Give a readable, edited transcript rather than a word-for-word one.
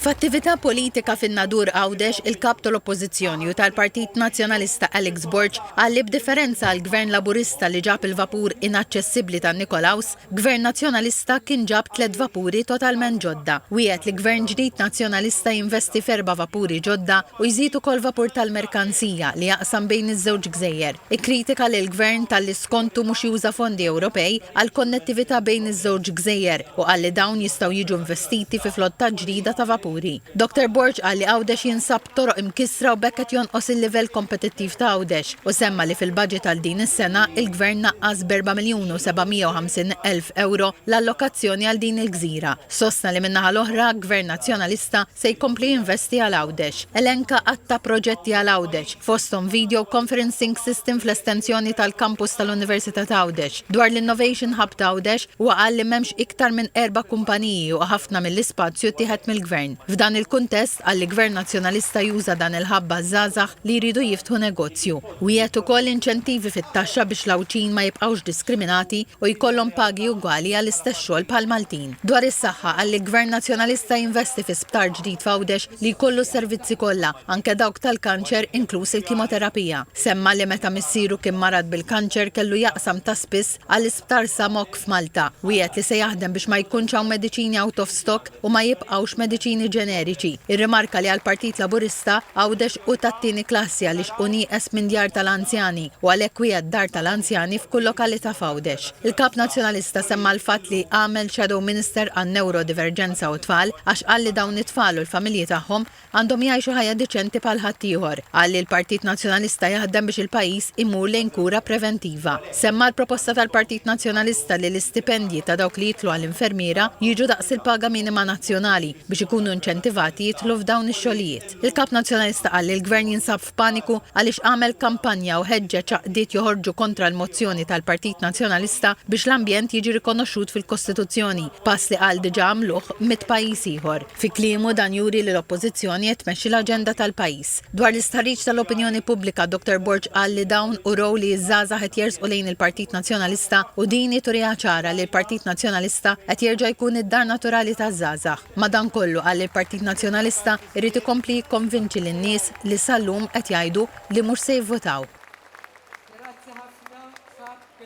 F'attività politika fin-nadur Għawdex, il-kap tal-Oppożizzjoni u tal-Partit Nazzjonalista Alex Borg għalli b'differenza għal Gvern Laburista li ġab il-vapur inaċċessibbli tan-Nikolaws, Gvern Nazzjonalista kien ġab 3 vapuri totalment ġodda. Wieħed li Gvern ġdid Nazzjonalista jinvesti f'4 vapuri ġodda u jżid ukoll vapur tal-merkanzija li jaqsam bejn iż-żewġ gżejjer. Ikkritika lil Gvern tal-li skontu mhux juża fondi Ewropej għal konnettività bejn iż-żewġ gżejjer u għalli dawn jistgħu jiġu investiti fi flotta ġdida ta' vapuri. Dr. Borg għalli Għawdex jinsab toroq imkisra u bekket jonqos il-livell kompetittiv ta' Għawdex u semma li fil-budget għal din is-sena il-Gvern naqqas b'4,750,000 euro l-allokazzjoni għal din il-gżira. Sostna li minnaħa l-oħra Gvern Nazzjonalista se jkompli investi għal Għawdex. Elenka għatta proġetti għal Għawdex, fosthom video conferencing system fl-estensjoni tal-kampus tal-Università ta' Għawdex. Dwar l-Innovation Hub ta' Għawdex huwa qal li m'hemmx iktar minn 4 kumpaniji u ħafna mill-ispazju tieħed mill-Gvern. F'dan il-kuntest għalli Gvern Nazzjonalista juża dan il-ħabba żgħażagħ li jridu jiftħu negozju. Wieħed ukoll inċentivi fit-taxxa biex l-Awċin ma jibqgħux diskriminati u jkollhom pagi ugwali għall-istess xogħol bħal Maltin. Dwar is-saħħa għalli Gvern Nazzjonalista jinvesti fi sptar ġdid f'Għawdex li jkollu s-servizzi kollha, anke dawk tal-kanċer inkluż il-kimoterapija. Semma li meta missieru kien marad bil-kanċer kellu jaqsam ta' spiss għall-isptar Samok f'Malta. Wieħed li se jaħdem biex ma jkunx hawn mediċini out of stock u ma jibqgħux mediċini ġeneriċi. Ir-rimarka li għall-Partit Laburista Għawdex u tat-tieni klassi għaliex hu nieqes minn djar tal-anzjani u għalhekk wieħed dar tal-anzjani f'kull lokalità f'Għawdex. Il-Kap Nazzjonalista semma l-fatt li għamel Shadow Minister għan neurodiverġenza u tfal għax qal li dawn it-tfal u l-familji tagħhom għandhom jgħixu ħajja diċenti bħal ħaddieħor. Qal li l-Partit Nazzjonalista jaħdem biex il-pajjiż imur lejn kura preventiva. Semma l-proposta tal-Partit Nazzjonalista li l-istipendji ta' dawk li jitlu għall-infermiera jiġu daqs il-paga minima nazzjonali biex ikunu inċentivati jitlu f'dawn ix-xogħlijiet. Il-Kap Nazzjonalista qal li l-Gvern jinsab f'paniku għaliex għamel kampanja u ħeġġeġ ċaqdiet joħorġu kontra l-mozzjoni tal-Partit Nazzjonalista biex l-ambjent jiġi rikonoxxut fil-Kostituzzjoni, pass li qal diġà għamluh mit-pajjiż ieħor. Fi kliemu dan juri li l-Oppożizzjoni qed tmexxi l-aġenda tal-pajjiż. Dwar l-istħarriġ tal-opinjoni pubblika, Dr. Borg qal li dawn uraw li ż-żgħażagħ qed jersqu lejn il-Partit Nazzjonalista u din turija ċara li l-Partit Nazzjonalista qed jerġa' jkun id-dar naturali taż-żgħażagħ. Madankollu qal li l-Partit Nazzjonalista irid ikompli jikkonvinċi lin-nies li sal-lum qed jgħidu li mhux se jivvotaw.